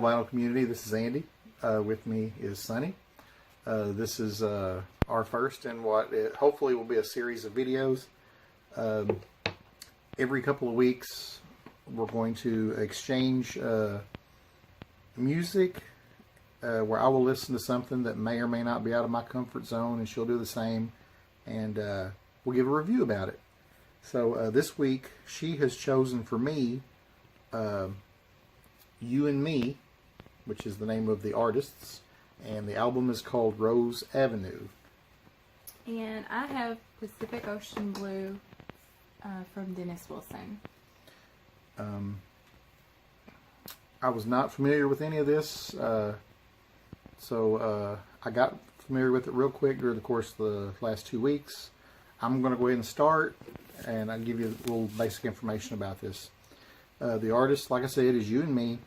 vinyl community. This is Andy. With me is Sunny. This is our first in what hopefully will be a series of videos. Every couple of weeks we're going to exchange music where I will listen to something that may or may not be out of my comfort zone, and she'll do the same, and we'll give a review about it. So this week she has chosen for me You and Me, which is the name of the artists, and the album is called Rose Avenue. And I have Pacific Ocean Blue from Dennis Wilson. I was not familiar with any of this, so I got familiar with it real quick during the course of the last 2 weeks. I'm going to go ahead and start, and I'll give you a little basic information about this. The artist, like I said, is You and Me.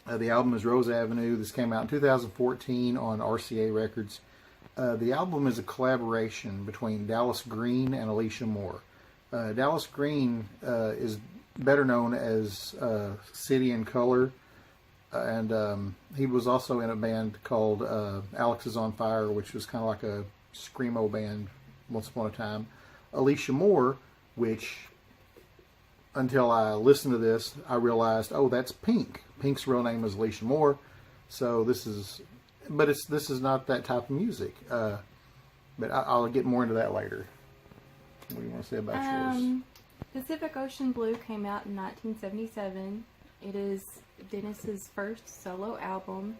The album is Rose Avenue. This came out in 2014 on RCA Records. The album is a collaboration between Dallas Green and Alicia Moore. Dallas Green is better known as City and Color, and he was also in a band called Alex is on Fire, which was kind of like a screamo band once upon a time. Alicia Moore, which until I listened to this, I realized, oh, that's Pink. Pink's real name is Alicia Moore. So this is not that type of music. But I'll get more into that later. What do you want to say about yours? Pacific Ocean Blue came out in 1977. It is Dennis's first solo album.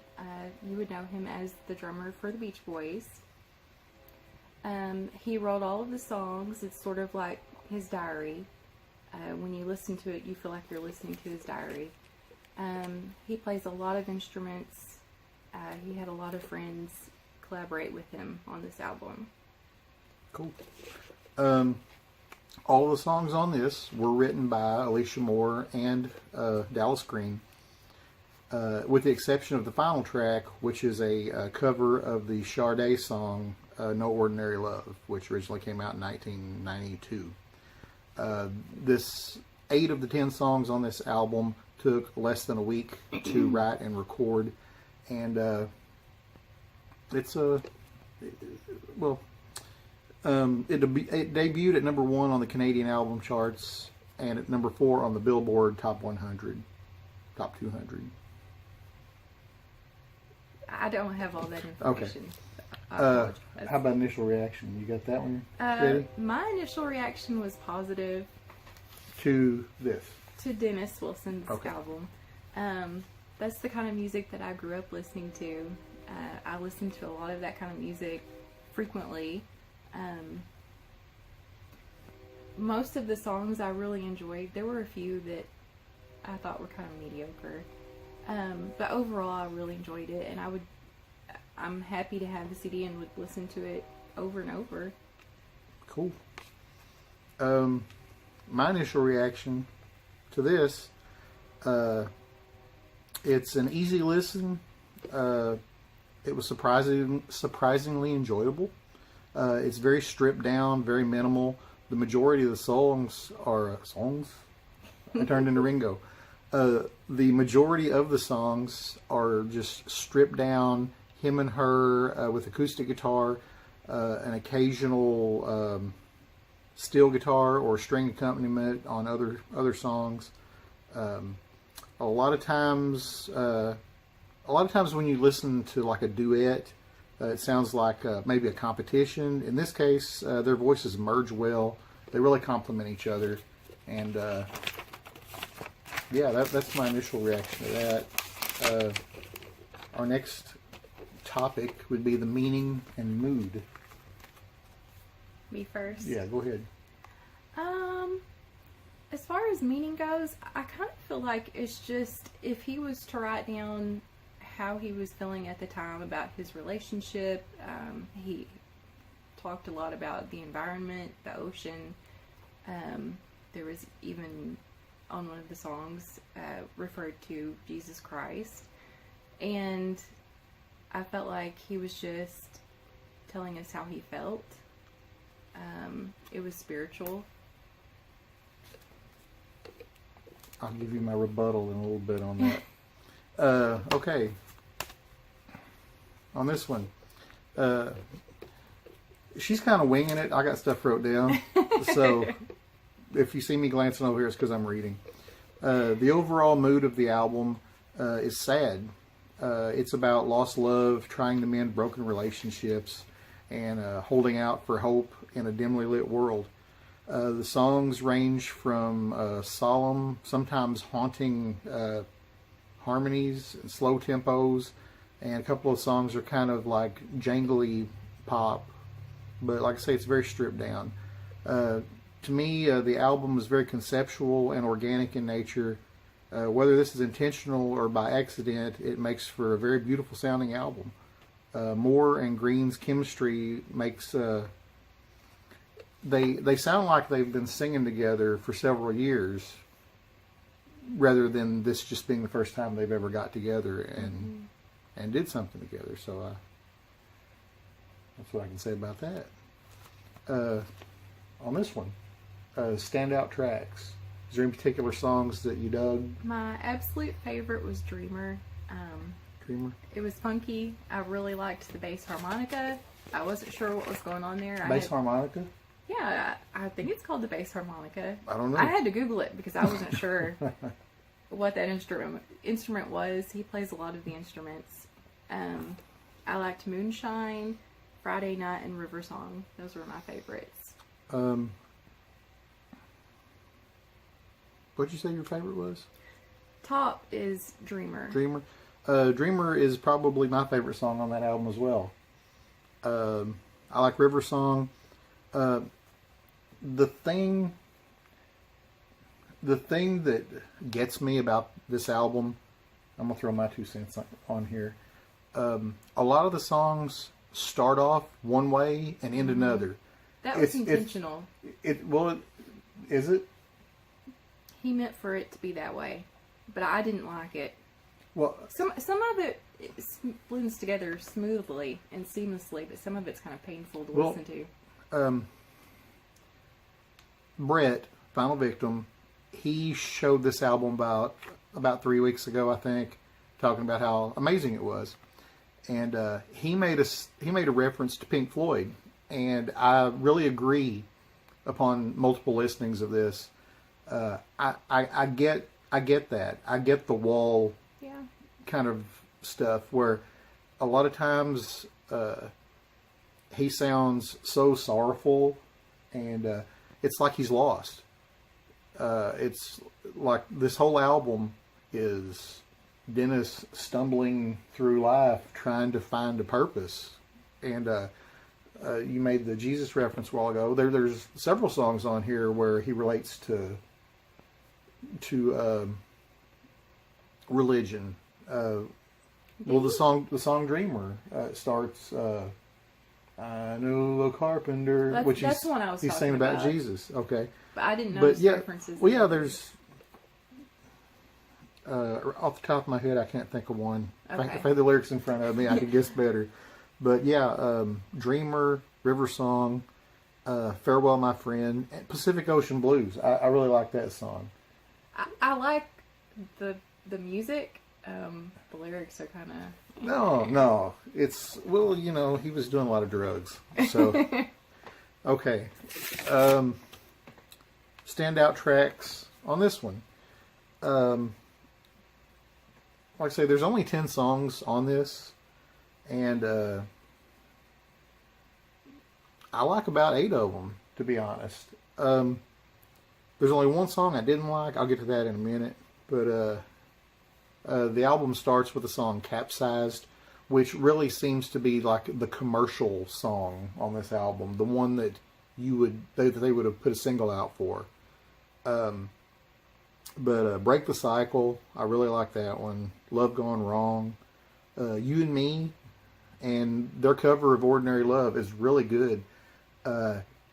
You would know him as the drummer for the Beach Boys. He wrote all of the songs. It's sort of like his diary. When you listen to it, you feel like you're listening to his diary. He plays a lot of instruments. He had a lot of friends collaborate with him on this album. Cool. All of the songs on this were written by Alicia Moore and Dallas Green, with the exception of the final track, which is a cover of the Sade song No Ordinary Love, which originally came out in 1992. 8 of the 10 songs on this album took less than a week to write and record, and it debuted at number 1 on the Canadian album charts and at number 4 on the Billboard Top 100, Top 200. I don't have all that information. Okay. How about initial reaction? You got that one ready? My initial reaction was positive. To this? To Dennis Wilson's okay. album. That's the kind of music that I grew up listening to. I listened to a lot of that kind of music frequently. Most of the songs I really enjoyed. There were a few that I thought were kind of mediocre. But overall I really enjoyed it, and I'm happy to have the CD and would listen to it over and over. Cool. My initial reaction to this, it's an easy listen. It was surprisingly enjoyable. It's very stripped down, very minimal. The majority of the songs are songs. I turned into Ringo. The majority of the songs are just stripped down, him and her with acoustic guitar, an occasional steel guitar or string accompaniment on other songs. A lot of times when you listen to like a duet, it sounds like maybe a competition. In this case, their voices merge well. They really complement each other, and yeah, that's my initial reaction to that. Our next topic would be the meaning and mood. Me first? Yeah, go ahead. As far as meaning goes, I kind of feel like it's just, if he was to write down how he was feeling at the time about his relationship, he talked a lot about the environment, the ocean. There was even on one of the songs referred to Jesus Christ, and I felt like he was just telling us how he felt. It was spiritual. I'll give you my rebuttal in a little bit on that. Okay. On this one, she's kind of winging it. I got stuff wrote down, so if you see me glancing over here, it's because I'm reading. The overall mood of the album is sad. It's about lost love, trying to mend broken relationships, and holding out for hope in a dimly lit world. The songs range from solemn, sometimes haunting harmonies and slow tempos, and a couple of songs are kind of like jangly pop, but like I say, it's very stripped down. To me, the album is very conceptual and organic in nature. Whether this is intentional or by accident, it makes for a very beautiful sounding album. Moore and Green's chemistry makes they sound like they've been singing together for several years, rather than this just being the first time they've ever got together and did something together. So that's what I can say about that. On this one, standout tracks. Is there any particular songs that you dug? My absolute favorite was Dreamer. Dreamer? It was funky. I really liked the bass harmonica. I wasn't sure what was going on there. Harmonica? Yeah, I think it's called the bass harmonica. I don't know. I had to Google it because I wasn't sure what that instrument was. He plays a lot of the instruments. I liked Moonshine, Friday Night, and River Song. Those were my favorites. What'd you say your favorite was? Top is Dreamer. Dreamer. Dreamer is probably my favorite song on that album as well. I like River Song. The thing that gets me about this album, I'm gonna throw my 2 cents on here. A lot of the songs start off one way and end another. That was intentional. Is it? He meant for it to be that way, but I didn't like it. Well, some of it blends together smoothly and seamlessly, but some of it's kind of painful to listen to. Brett, Final Victim, he showed this album about 3 weeks ago, I think, talking about how amazing it was, and he made a reference to Pink Floyd, and I really agree. Upon multiple listenings of this, I get that. I get the Wall kind of stuff where a lot of times he sounds so sorrowful, and it's like he's lost. It's like this whole album is Dennis stumbling through life trying to find a purpose. And you made the Jesus reference a while ago. There's several songs on here where he relates to religion. Well, the song "Dreamer" starts. I know a carpenter, that's the one I was he's talking saying about about. Jesus. Okay, but I didn't know references. Well, yeah, there's. Off the top of my head, I can't think of one. Okay. If I had the lyrics in front of me, I could guess better. But yeah, Dreamer, River Song, Farewell My Friend, and Pacific Ocean Blues. I really like that song. I like the music. The lyrics are kind of... No. It's, well, he was doing a lot of drugs. So, okay. Standout tracks on this one. Like I say, there's only 10 songs on this, and I like about 8 of them, to be honest. There's only one song I didn't like. I'll get to that in a minute. But the album starts with the song Capsized, which really seems to be like the commercial song on this album, the one that they would have put a single out for. But Break the Cycle, I really like that one. Love Gone Wrong. You and Me, and their cover of Ordinary Love is really good.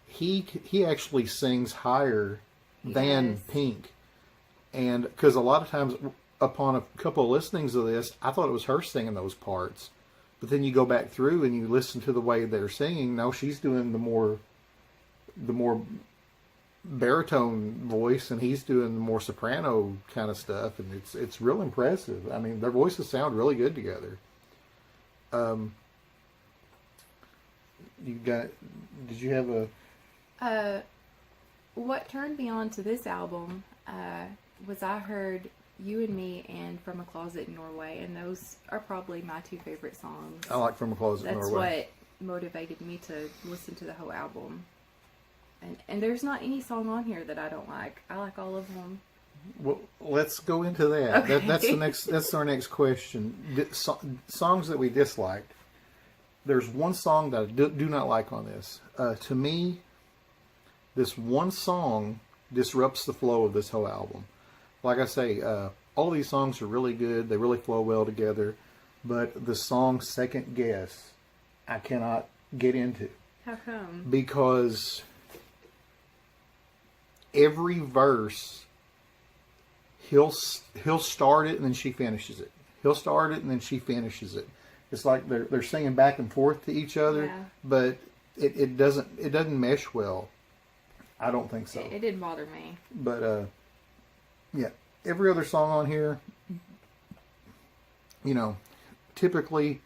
He actually sings higher than Pink. And because a lot of times, upon a couple of listenings of this, I thought it was her singing those parts. But then you go back through and you listen to the way they're singing. No, she's doing the more baritone voice, and he's doing more soprano kind of stuff, and it's real impressive. I mean, their voices sound really good together. Did you have a... What turned me on to this album was I heard You and Me and From a Closet in Norway, and those are probably my two favorite songs. I like From a Closet in Norway. That's what motivated me to listen to the whole album. And there's not any song on here that I don't like. I like all of them. Well, let's go into that. Okay. That's our next question. Songs that we disliked. There's one song that I do not like on this. To me, this one song disrupts the flow of this whole album. Like I say, all these songs are really good. They really flow well together. But the song Second Guess, I cannot get into. How come? Because every verse, he'll start it and then she finishes it. He'll start it and then she finishes it. It's like they're singing back and forth to each other, yeah. But it doesn't mesh well. I don't think so. It didn't bother me. But yeah, every other song on here, typically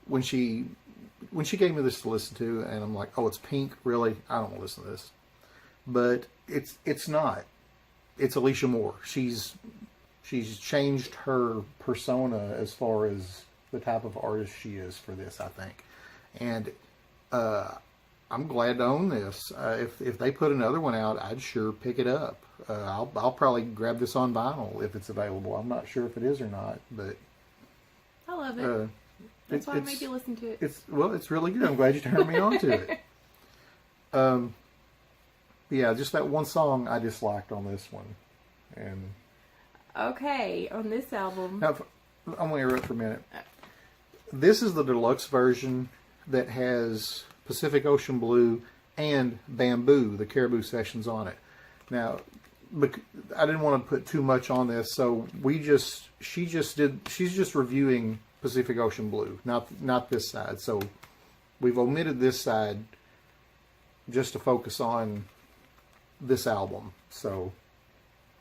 when she gave me this to listen to, and I'm like, oh, it's Pink, really? I don't want to listen to this. But it's not. It's Alicia Moore. She's changed her persona as far as the type of artist she is for this, I think. And I'm glad to own this. If they put another one out, I'd sure pick it up. I'll probably grab this on vinyl if it's available. I'm not sure if it is or not, but I love it. That's why I made you listen to it. It's really good. I'm glad you turned me on to it. Yeah, just that one song I disliked on this one. And okay, on this album. now, I'm going to interrupt for a minute. This is the deluxe version that has Pacific Ocean Blue and Bamboo, the Caribou Sessions on it. Now, I didn't want to put too much on this, so she's just reviewing Pacific Ocean Blue, not this side. So we've omitted this side just to focus on this album. So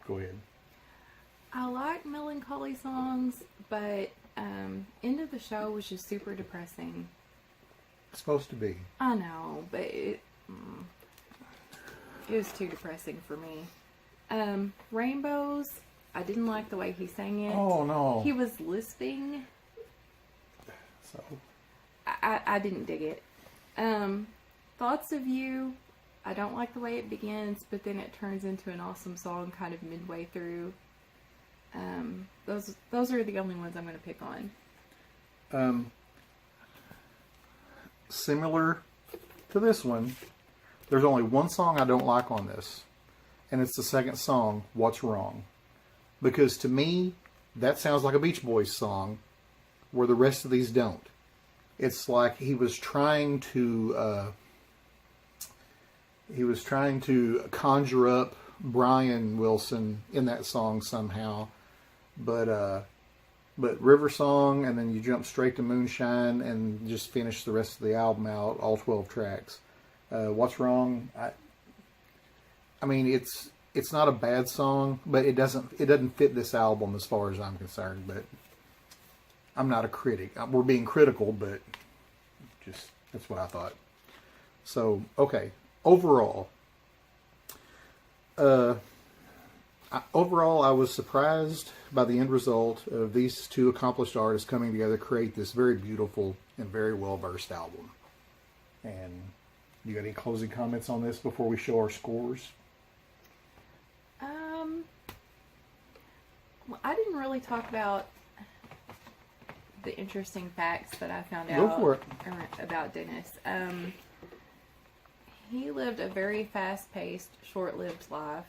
go ahead. I like melancholy songs, but End of the Show was just super depressing. It's supposed to be. I know, but it was too depressing for me. Rainbows, I didn't like the way he sang it. Oh, no. He was lisping. So I didn't dig it. Thoughts of You, I don't like the way it begins, but then it turns into an awesome song kind of midway through. Those are the only ones I'm going to pick on. Similar to this one, there's only one song I don't like on this, and it's the second song, What's Wrong? Because to me, that sounds like a Beach Boys song, where the rest of these don't. It's like he was trying to conjure up Brian Wilson in that song somehow, but River Song, and then you jump straight to Moonshine and just finish the rest of the album out, all 12 tracks. What's Wrong? I mean, it's not a bad song, but it doesn't fit this album as far as I'm concerned. But I'm not a critic. We're being critical, but just that's what I thought. So okay, overall, I was surprised by the end result of these two accomplished artists coming together to create this very beautiful and very well-versed album. And you got any closing comments on this before we show our scores? Well, I didn't really talk about the interesting facts that I found Go out for it. About Dennis. He lived a very fast-paced, short-lived life.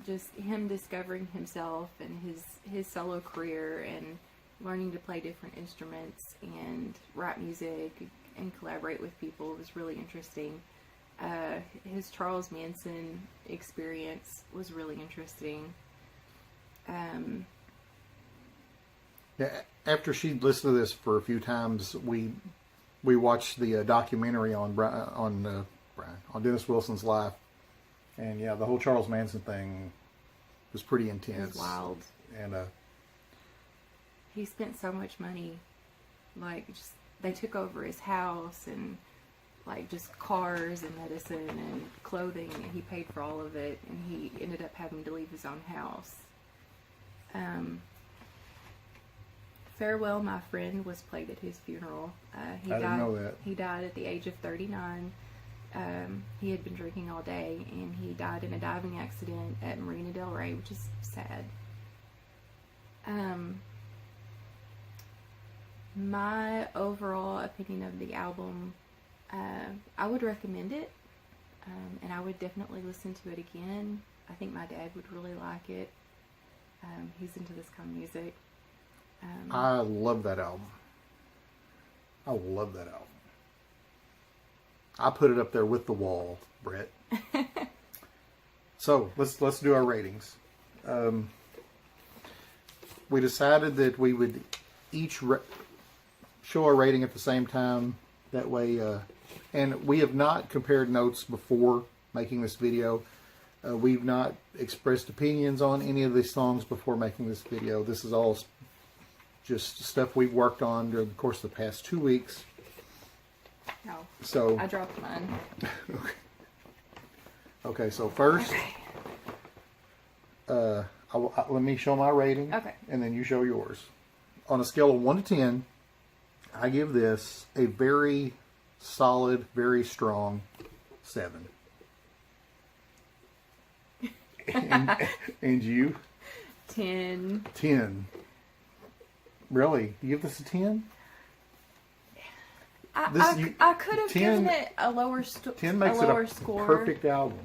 Just him discovering himself and his solo career and learning to play different instruments and write music and collaborate with people was really interesting. His Charles Manson experience was really interesting. Yeah, after she'd listened to this for a few times, we watched the documentary on Brian, on Dennis Wilson's life. And yeah, the whole Charles Manson thing was pretty intense. It was wild. And he spent so much money. Like, just, they took over his house and, like, just cars and medicine and clothing, and he paid for all of it, and he ended up having to leave his own house. Farewell, My Friend was played at his funeral. I didn't know that. He died at the age of 39. He had been drinking all day, and he died in a diving accident at Marina Del Rey, which is sad. My overall opinion of the album, I would recommend it, and I would definitely listen to it again. I think my dad would really like it. He's into this kind of music. I love that album. I love that album. I put it up there with The Wall, Brett. So let's do our ratings. We decided that we would each show our rating at the same time. That way, and we have not compared notes before making this video. We've not expressed opinions on any of these songs before making this video. This is all just stuff we've worked on during the course of the past 2 weeks. No. So I dropped mine. Okay, so first, let me show my rating. Okay. And then you show yours. On a scale of 1 to 10, I give this a very solid, very strong 7. And you? 10. 10. Really? You give this a 10? I could have 10 given it a lower, 10 makes it a score. perfect album.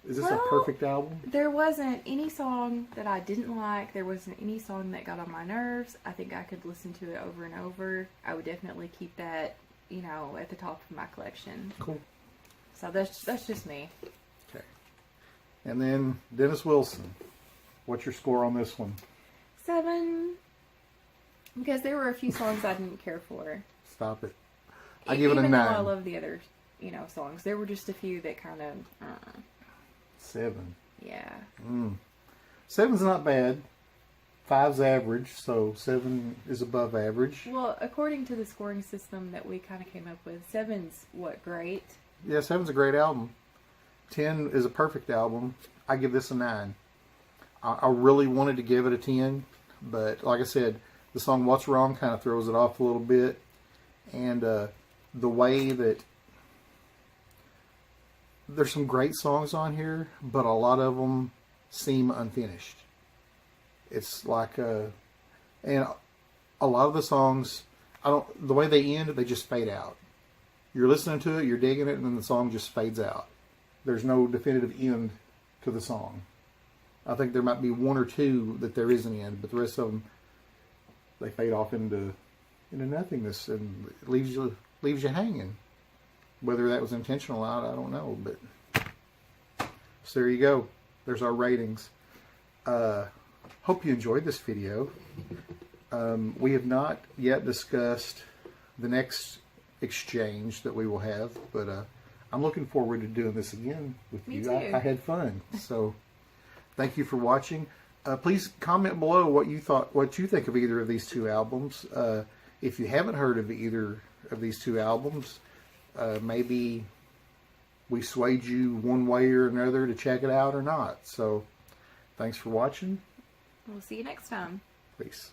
Is this a perfect album? There wasn't any song that I didn't like. There wasn't any song that got on my nerves. I think I could listen to it over and over. I would definitely keep that, at the top of my collection. Cool. So that's just me. Okay. And then Dennis Wilson. What's your score on this one? 7. Because there were a few songs I didn't care for. Stop it. I give it a 9. Even though I love the other, songs. There were just a few that kind of, 7. Yeah. 7's not bad. 5's average, so 7 is above average. Well, according to the scoring system that we kind of came up with, 7's great? Yeah, 7's a great album. 10 is a perfect album. I give this a 9. I really wanted to give it a 10, but like I said, the song What's Wrong kind of throws it off a little bit. And the way that there's some great songs on here, but a lot of them seem unfinished. It's like, and a lot of the songs, the way they end, they just fade out. You're listening to it, you're digging it, and then the song just fades out. There's no definitive end to the song. I think there might be 1 or 2 that there is an end, but the rest of them, they fade off into nothingness, and it leaves you hanging. Whether that was intentional or not, I don't know. But so there you go. There's our ratings. Hope you enjoyed this video. We have not yet discussed the next exchange that we will have, but I'm looking forward to doing this again with Me you. too. I had fun. So thank you for watching. Please comment below what you think of either of these 2 albums. If you haven't heard of either of these 2 albums, maybe we swayed you one way or another to check it out or not. So, thanks for watching. We'll see you next time. Peace.